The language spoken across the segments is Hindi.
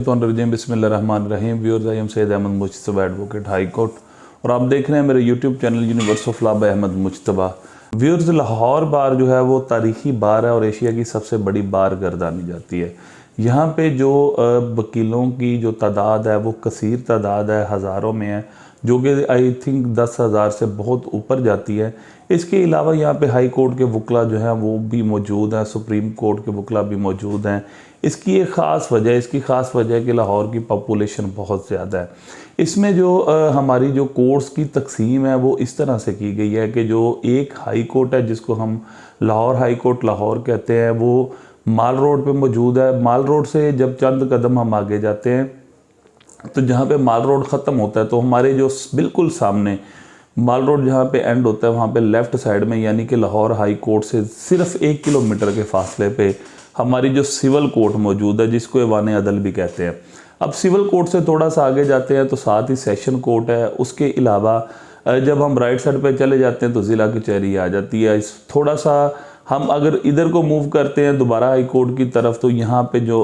बिस्मिल्लाहिर्रहमानिर्रहीम। Viewers, I am Syed Ahmed Mujtaba, advocate high court, और आप देख रहे हैं मेरे YouTube channel universe of law by Ahmed Mujtaba. Viewers, Lahore bar जो है वो तारीखी बार है और एशिया की सबसे बड़ी बार गर्दानी जाती है। यहाँ पे जो वकीलों की जो तादाद है वो कसीर तादाद है, हज़ारों में है, जो कि आई थिंक 10,000 से बहुत ऊपर जाती है। इसके अलावा यहाँ पे हाई कोर्ट के वकला जो हैं वो भी मौजूद हैं, सुप्रीम कोर्ट के वकला भी मौजूद हैं। इसकी एक ख़ास वजह है कि लाहौर की पॉपुलेशन बहुत ज़्यादा है। इसमें जो हमारी जो कोर्ट्स की तकसीम है वो इस तरह से की गई है कि जो एक हाई कोर्ट है जिसको हम लाहौर हाई कोर्ट लाहौर कहते हैं, वो माल रोड पे मौजूद है। माल रोड से जब चंद कदम हम आगे जाते हैं तो जहाँ पे माल रोड ख़त्म होता है तो हमारे जो बिल्कुल सामने माल रोड जहाँ पे एंड होता है वहाँ पे लेफ़्ट साइड में, यानी कि लाहौर हाई कोर्ट से सिर्फ 1 किलोमीटर के फासले पे हमारी जो सिविल कोर्ट मौजूद है, जिसको ऐवान अदल भी कहते हैं। अब सिविल कोर्ट से थोड़ा सा आगे जाते हैं तो साथ ही सेशन कोर्ट है। उसके अलावा जब हम राइट साइड पे चले जाते हैं तो ज़िला कचहरी आ जाती है। इस थोड़ा सा हम अगर इधर को मूव करते हैं दोबारा हाई कोर्ट की तरफ तो यहाँ पे जो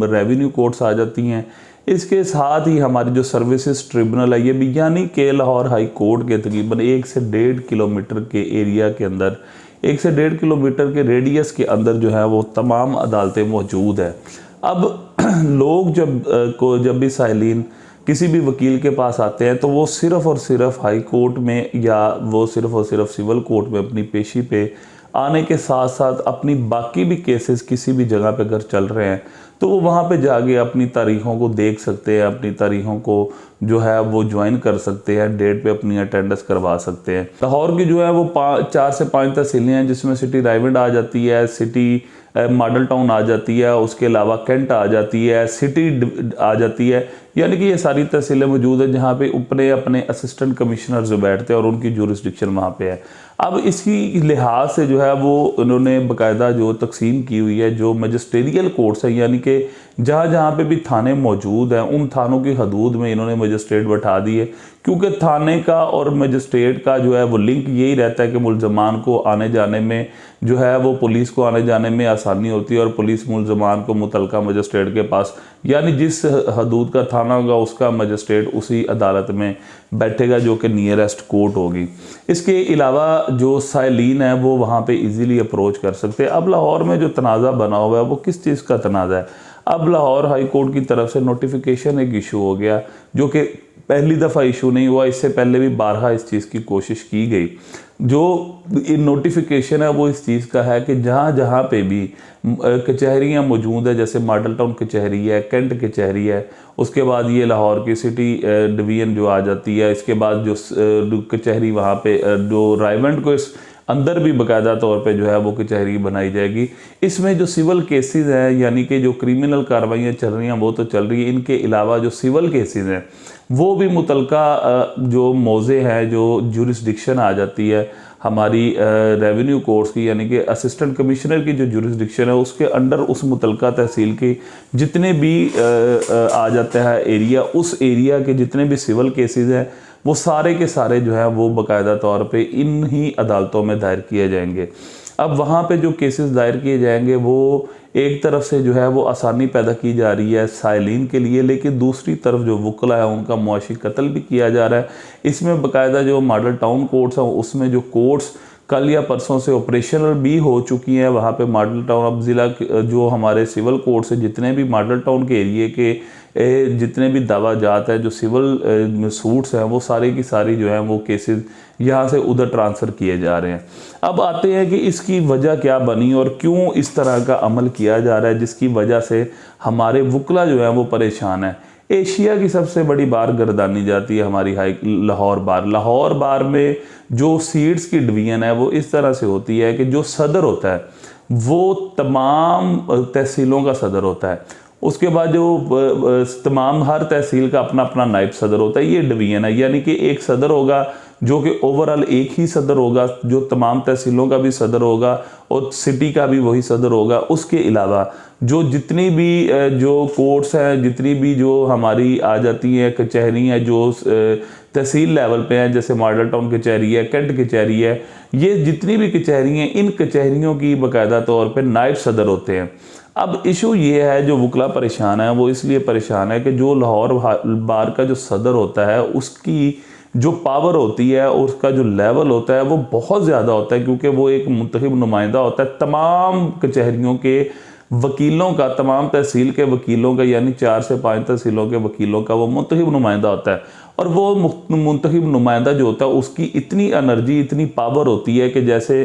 रेवेन्यू कोर्ट्स आ जाती हैं। इसके साथ ही हमारी जो सर्विसेज ट्रिब्यूनल है ये भी, यानी कि लाहौर हाई कोर्ट के तकरीबन 1 से 1.5 किलोमीटर के एरिया के अंदर, 1 से 1.5 किलोमीटर के रेडियस के अंदर जो है वो तमाम अदालतें मौजूद है। अब लोग जब भी साइलिन किसी भी वकील के पास आते हैं तो वो सिर्फ़ और सिर्फ हाई कोर्ट में या वो सिर्फ़ और सिर्फ सिविल कोर्ट में अपनी पेशी पे आने के साथ साथ अपनी बाकी भी केसेस किसी भी जगह पे अगर चल रहे हैं तो वो वहाँ पे जाके अपनी तारीख़ों को देख सकते हैं, अपनी तारीख़ों को जो है वो ज्वाइन कर सकते हैं, डेट पे अपनी अटेंडेंस करवा सकते हैं। लाहौर की जो है वो 4 से 5 तहसीलें हैं, जिसमें सिटी रायवंड आ जाती है, सिटी मॉडल टाउन आ जाती है, उसके अलावा कैंट आ जाती है, सिटी आ जाती है। यानी कि ये सारी तहसीलें मौजूद है जहाँ पे अपने असिस्टेंट कमिश्नर जो बैठते हैं और उनकी जुरिस्डिक्शन वहाँ पे है। अब इसी लिहाज से जो है वो उन्होंने बाकायदा जो तकसीम की हुई है, जो मजिस्ट्रियल कोर्ट्स है, यानी कि जहाँ पे भी थाने मौजूद हैं उन थानों की हदूद में इन्होंने मजिस्ट्रेट बैठा दिए, क्योंकि थाने का और मजिस्ट्रेट का जो है वो लिंक यही रहता है कि मुलजमान को आने जाने में जो है वो पुलिस को आने जाने में आसानी होती है और पुलिस मुलजमान को मुतलका मजिस्ट्रेट के पास, यानी जिस हदूद का थाना होगा उसका मजिस्ट्रेट उसी अदालत में बैठेगा जो कि नियरेस्ट कोर्ट होगी। इसके अलावा जो साइलिन है वो वहाँ पे इजीली अप्रोच कर सकते हैं। अब लाहौर में जो तनाज़ा बना हुआ है वो किस चीज़ का तनाज़ा है? अब लाहौर हाई कोर्ट की तरफ से नोटिफिकेशन एक इशू हो गया, जो कि पहली दफ़ा इशू नहीं हुआ, इससे पहले भी बारहा इस चीज़ की कोशिश की गई। जो नोटिफिकेशन है वो इस चीज़ का है कि जहाँ पे भी कचहरियाँ मौजूद है, जैसे मॉडल टाउन कचहरी है, कैंट कचहरी है, उसके बाद ये लाहौर की सिटी डिवीज़न जो आ जाती है, इसके बाद जो कचहरी वहाँ पे जो रायवंड को इस अंदर भी बाकायदा तौर पे जो है वो कचहरी बनाई जाएगी। इसमें जो सिविल केसेस हैं, यानी कि जो क्रिमिनल कार्रवाइयाँ चल रही हैं वो तो चल रही है, इनके अलावा जो सिविल केसेस हैं वो भी मुतलका जो मौज़े हैं, जो जुरिस्डिक्शन आ जाती है हमारी रेवेन्यू कोर्ट्स की, यानी कि असिस्टेंट कमिश्नर की जो जुरिस्डिक्शन है उसके अंडर उस मुतलका तहसील के जितने भी आ जाता है एरिया, उस एरिया के जितने भी सिविल केसेस हैं वो सारे के सारे जो है वो बाकायदा तौर पे इन ही अदालतों में दायर किए जाएंगे। अब वहाँ पे जो केसेस दायर किए जाएंगे वो एक तरफ से जो है वो आसानी पैदा की जा रही है साइलिन के लिए, लेकिन दूसरी तरफ जो वकला है उनका मुआशी कत्ल भी किया जा रहा है। इसमें बाकायदा जो मॉडल टाउन कोर्ट्स हैं उसमें जो कोर्ट्स कल या परसों से ऑपरेशनल भी हो चुकी हैं, वहाँ पे मॉडल टाउन अब ज़िला जो हमारे सिविल कोर्ट से जितने भी मॉडल टाउन के एरिए के जितने भी दावा जात है, जो सिविल सूट्स हैं, वो सारी की सारी जो हैं वो केसेस यहाँ से उधर ट्रांसफ़र किए जा रहे हैं। अब आते हैं कि इसकी वजह क्या बनी और क्यों इस तरह का अमल किया जा रहा है, जिसकी वजह से हमारे वकला जो हैं वो परेशान है। एशिया की सबसे बड़ी बार गर्दानी जाती है हमारी लाहौर बार। लाहौर बार में जो सीट्स की डिवीज़न है वो इस तरह से होती है कि जो सदर होता है वो तमाम तहसीलों का सदर होता है। उसके बाद जो तमाम हर तहसील का अपना अपना नायब सदर होता है। ये डिवीज़न है, यानी कि एक सदर होगा जो कि ओवरऑल एक ही सदर होगा जो तमाम तहसीलों का भी सदर होगा और सिटी का भी वही सदर होगा। उसके अलावा जो जितनी भी जो कोर्ट्स हैं, जितनी भी जो हमारी आ जाती हैं कचहरी हैं जो तहसील लेवल पे हैं, जैसे मॉडल टाउन कचहरी है, कैंट कचहरी है, ये जितनी भी कचहरी हैं इन कचहरियों की बाकायदा तौर पे नायब सदर होते हैं। अब इशू ये है, जो वकला परेशान है वो इसलिए परेशान है कि जो लाहौर बार का जो सदर होता है उसकी जो पावर होती है और उसका जो लेवल होता है वो बहुत ज़्यादा होता है, क्योंकि वो एक मुंतखब नुमाइंदा होता है तमाम कचहरियों के वकीलों का, तमाम तहसील के वकीलों का, यानी 4 से 5 तहसीलों के वकीलों का वो मुंतखब नुमाइंदा होता है। और वो मुंतखब नुमाइंदा जो होता है उसकी इतनी एनर्जी, इतनी पावर होती है कि जैसे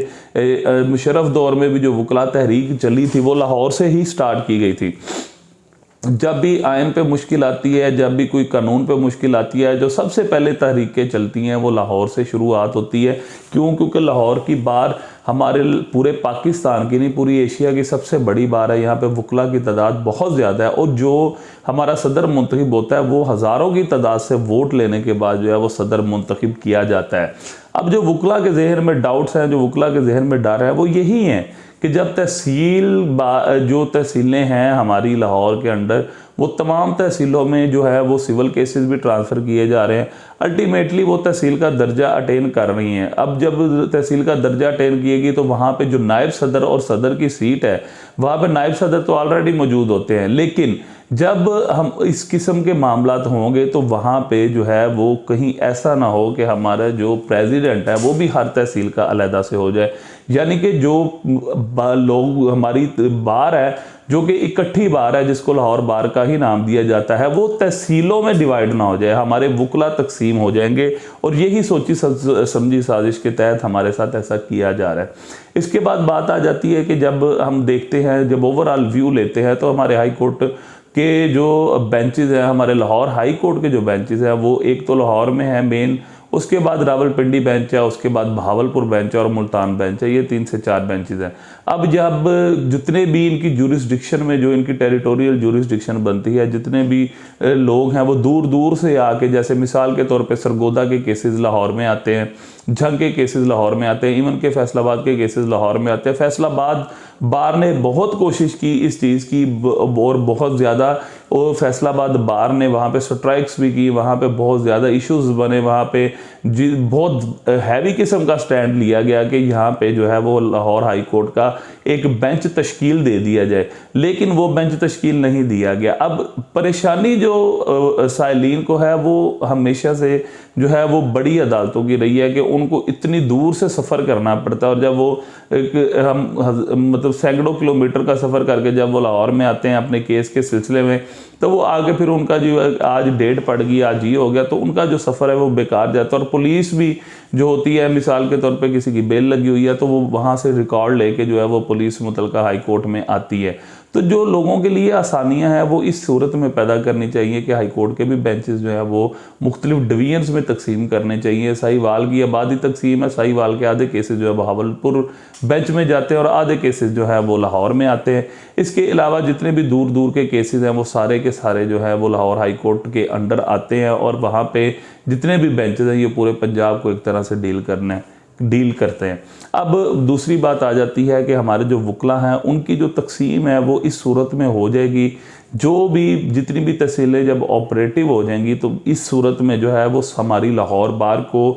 मुशर्रफ दौर में भी जो वकला तहरीक चली थी वो लाहौर से ही स्टार्ट की गई थी। जब भी आइन पे मुश्किल आती है, जब भी कोई कानून पे मुश्किल आती है, जो सबसे पहले तहरीकें चलती हैं वो लाहौर से शुरुआत होती है। क्यों? क्योंकि लाहौर की बार हमारे पूरे पाकिस्तान की नहीं, पूरी एशिया की सबसे बड़ी बार है। यहाँ पे वकला की तादाद बहुत ज़्यादा है और जो हमारा सदर मुंतखब होता है वो हज़ारों की तादाद से वोट लेने के बाद जो है वो सदर मुंतखब किया जाता है। अब जो वकला के जहन में डाउट्स हैं, जो वकला के जहन में डर है, वो यही हैं कि जब जो तहसीलें हैं हमारी लाहौर के अंडर, वो तमाम तहसीलों में जो है वो सिविल केसेस भी ट्रांसफ़र किए जा रहे हैं। अल्टीमेटली वो तहसील का दर्जा अटेन कर रही हैं। अब जब तहसील का दर्जा अटेन किएगी तो वहाँ पे जो नायब सदर और सदर की सीट है, वहाँ पे नायब सदर तो ऑलरेडी मौजूद होते हैं, लेकिन जब हम इस किस्म के मामलात होंगे तो वहाँ पे जो है वो कहीं ऐसा ना हो कि हमारा जो प्रेसिडेंट है वो भी हर तहसील का अलहदा से हो जाए, यानी कि जो लोग हमारी बार है जो कि इकट्ठी बार है, जिसको लाहौर बार का ही नाम दिया जाता है, वो तहसीलों में डिवाइड ना हो जाए, हमारे वकला तकसीम हो जाएंगे। और यही सोची समझी साजिश के तहत हमारे साथ ऐसा किया जा रहा है। इसके बाद बात आ जाती है कि जब हम देखते हैं, जब ओवरऑल व्यू लेते हैं, तो हमारे हाई कोर्ट के जो बेंचेस हैं, हमारे लाहौर हाई कोर्ट के जो बेंचेस हैं, वो एक तो लाहौर में है मेन, उसके बाद रावलपिंडी बेंच है, उसके बाद बहावलपुर बेंच है और मुल्तान बेंच है। ये 3 से 4 बेंचेस हैं। अब जब जितने भी इनकी जुरिस्डिक्शन में, जो इनकी टेरिटोरियल जुरिस्डिक्शन बनती है, जितने भी लोग हैं वो दूर दूर से आके, जैसे मिसाल के तौर पे सरगोदा के केसेस लाहौर में आते हैं, झंग के केसेस लाहौर में आते हैं, इवन के फैसलाबाद के केसेस लाहौर में आते हैं। फैसलाबाद बार ने बहुत कोशिश की इस चीज़ की और बहुत ज़्यादा, और फैसलाबाद बार ने वहाँ पे स्ट्राइक्स भी की, वहाँ पे बहुत ज़्यादा इश्यूज बने, वहाँ पे बहुत हैवी किस्म का स्टैंड लिया गया कि यहाँ पे जो है वो लाहौर हाई कोर्ट का एक बेंच तश्कील दे दिया जाए, लेकिन वो बेंच तश्कील नहीं दिया गया। अब परेशानी जो साइलिन को है वो हमेशा से जो है वो बड़ी अदालतों की रही है कि उनको इतनी दूर से सफ़र करना पड़ता है, और जब वो मतलब सैकड़ों किलोमीटर का सफ़र करके जब वो लाहौर में आते हैं अपने केस के सिलसिले में, तो वो आगे फिर उनका जो आज डेट पड़ गई, आज ये हो गया, तो उनका जो सफ़र है वो बेकार जाता है। और पुलिस भी जो होती है, मिसाल के तौर पे किसी की बेल लगी हुई है तो वो वहाँ से रिकॉर्ड लेके जो है वो पुलिस मुतलका हाई कोर्ट में आती है। तो जो लोगों के लिए आसानियां हैं वो इस सूरत में पैदा करनी चाहिए कि हाई कोर्ट के भी बेंचेस जो है वो मुख्तलिफ डिवीजन्स में तकसीम करने चाहिए। साहिवाल की आबादी तकसीम है, साहिवाल के आधे केसेस जो है बहावलपुर बेंच में जाते हैं और आधे केसेस जो है वो लाहौर में आते हैं। इसके अलावा जितने भी दूर दूर के केसेस हैं वो सारे के सारे जो है वो लाहौर हाई कोर्ट के अंडर आते हैं, और वहाँ पे जितने भी बेंचेस हैं ये पूरे पंजाब को एक तरह से डील करते हैं। अब दूसरी बात आ जाती है कि हमारे जो वकला हैं उनकी जो तकसीम है वो इस सूरत में हो जाएगी, जो भी जितनी भी तहसीलें जब ऑपरेटिव हो जाएंगी तो इस सूरत में जो है वो हमारी लाहौर बार को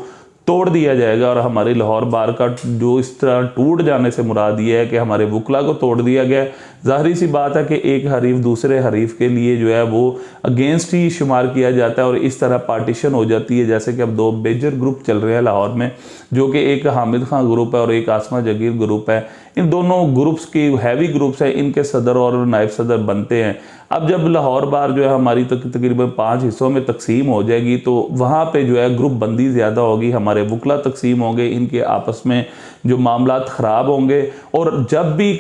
तोड़ दिया जाएगा। और हमारी लाहौर बार का जो इस तरह टूट जाने से मुराद ये है कि हमारे वकला को तोड़ दिया गया। ज़ाहिर सी बात है कि एक हरीफ दूसरे हरीफ के लिए जो है वो अगेंस्ट ही शुमार किया जाता है, और इस तरह पार्टीशन हो जाती है। जैसे कि अब 2 मेजर ग्रुप चल रहे हैं लाहौर में, जो कि एक हामिद खान ग्रुप है और एक आसमा जगीर ग्रुप है। इन दोनों ग्रुप्स की हैवी ग्रुप्स हैं, इनके सदर और नायब सदर बनते हैं। अब जब लाहौर बार जो है हमारी तकरीबन 5 हिस्सों में तकसीम हो जाएगी तो वहाँ पे जो है ग्रुप बंदी ज़्यादा होगी, हमारे वकला तकसीम होंगे, इनके आपस में जो मामलात ख़राब होंगे। और जब भी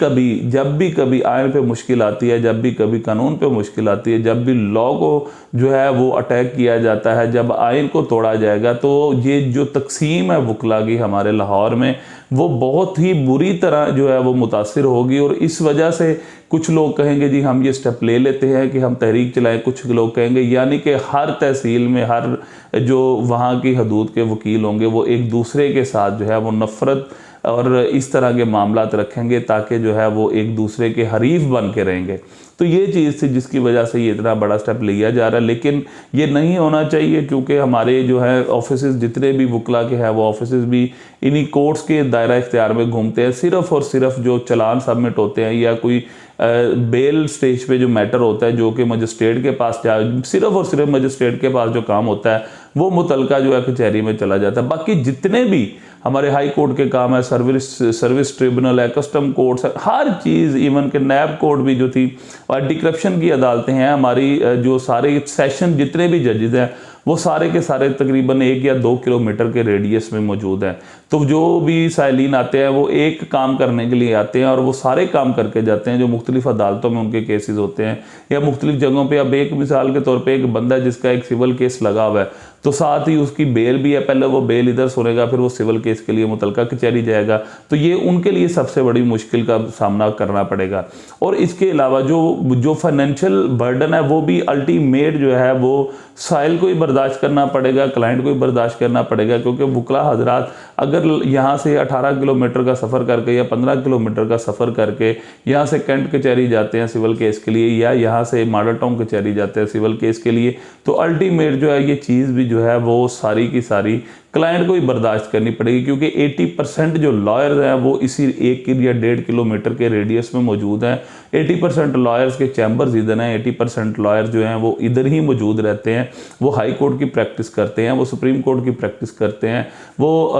कभी आइन पे मुश्किल आती है, जब भी कभी कानून पे मुश्किल आती है, जब भी लॉ को जो है वो अटैक किया जाता है, जब आइन को तोड़ा जाएगा, तो ये जो तकसीम है वकला की हमारे लाहौर में वो बहुत ही बुरी तरह जो है वो मुतासिर होगी। और इस वजह से कुछ लोग कहेंगे जी हम ये स्टेप ले लेते हैं कि हम तहरीक चलाएं, कुछ लोग कहेंगे यानी कि हर तहसील में हर जो वहाँ की हदूद के वकील होंगे वो एक दूसरे के साथ जो है वो नफ़रत और इस तरह के मामलात रखेंगे ताकि जो है वो एक दूसरे के हरीफ बन के रहेंगे। तो ये चीज़ थी जिसकी वजह से ये इतना बड़ा स्टेप लिया जा रहा है, लेकिन ये नहीं होना चाहिए क्योंकि हमारे जो है ऑफिसेज जितने भी वकला के हैं वो ऑफिसेज भी इन्हीं कोर्ट्स के दायरा इख्तियार में घूमते हैं। सिर्फ़ और सिर्फ जो चलान सबमिट होते हैं या कोई बेल स्टेज पे जो मैटर होता है, जो कि मजिस्ट्रेट के पास सिर्फ और सिर्फ मजिस्ट्रेट के पास जो काम होता है वो मुतलका जो है कचहरी में चला जाता है। बाकी जितने भी हमारे हाई कोर्ट के काम है, सर्विस ट्रिब्यूनल है, कस्टम कोर्ट्स है, हर चीज़, इवन के नैब कोर्ट भी जो थी, एंटी करप्शन की अदालतें हैं हमारी, जो सारे सेशन जितने भी जजेस हैं वो सारे के सारे तकरीबन 1 या 2 किलोमीटर के रेडियस में मौजूद हैं। तो जो भी साइलिन आते हैं वो एक काम करने के लिए आते हैं और वो सारे काम करके जाते हैं जो मुख्तलिफ अदालतों में उनके केसेस होते हैं या मुख्तलिफ जगहों पे। अब एक मिसाल के तौर पे एक बंदा जिसका एक सिविल केस लगा हुआ है तो साथ ही उसकी बेल भी है, पहले वो बेल इधर सुनेगा फिर वो सिविल केस के लिए मुतलका कचहरी जाएगा, तो ये उनके लिए सबसे बड़ी मुश्किल का सामना करना पड़ेगा। और इसके अलावा जो फाइनेंशियल बर्डन है वो भी अल्टीमेट जो है वो साइल को ही बर्दाश्त करना पड़ेगा, क्लाइंट को ही बर्दाश्त करना पड़ेगा, क्योंकि वकला हजरात अगर यहाँ से 18 किलोमीटर का सफ़र करके या 15 किलोमीटर का सफ़र करके यहाँ से कैंट कचहरी जाते हैं सिविल केस के लिए या यहाँ से मॉडल टाउन कचहरी जाते हैं सिविल केस के लिए, तो अल्टीमेट जो है ये चीज़ भी जो है वो सारी की सारी क्लाइंट को ही बर्दाश्त करनी पड़ेगी, क्योंकि 80% जो लॉयर्स हैं वो इसी 1 या 1.5 किलोमीटर के रेडियस में मौजूद हैं। 80% लॉयर्स के चैम्बर्स इधर हैं, 80% लॉयर्स जो हैं वो इधर ही मौजूद रहते हैं। वो हाई कोर्ट की प्रैक्टिस करते हैं, वो सुप्रीम कोर्ट की प्रैक्टिस करते हैं, वो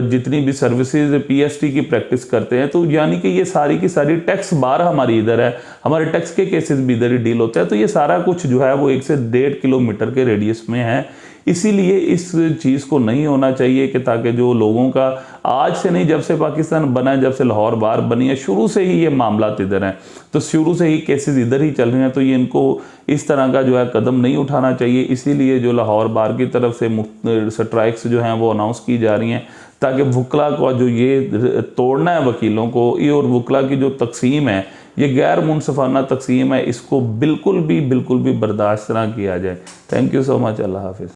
जितनी भी सर्विसेज PST की प्रैक्टिस करते हैं। तो यानी कि ये सारी की सारी टैक्स बार हमारी इधर है, हमारे टैक्स के केसेस भी इधर ही डील होते हैं। तो ये सारा कुछ जो है वो 1 से 1.5 किलोमीटर के रेडियस में है। इसीलिए इस चीज़ को नहीं होना चाहिए कि ताकि जो लोगों का आज से नहीं, जब से पाकिस्तान बना है, जब से लाहौर बार बनी है, शुरू से ही ये मामला इधर हैं, तो शुरू से ही केसेस इधर ही चल रहे हैं। तो ये इनको इस तरह का जो है कदम नहीं उठाना चाहिए। इसीलिए जो लाहौर बार की तरफ से स्ट्राइक्स जो हैं वो अनाउंस की जा रही हैं, ताकि वकला को जो ये तोड़ना है वकीलों को, ये और वकला की जो तकसीम है, ये गैर मुनसफाना तकसीम है, इसको बिल्कुल भी बर्दाश्त ना किया जाए। Thank you so much. अल्लाह हाफिज़।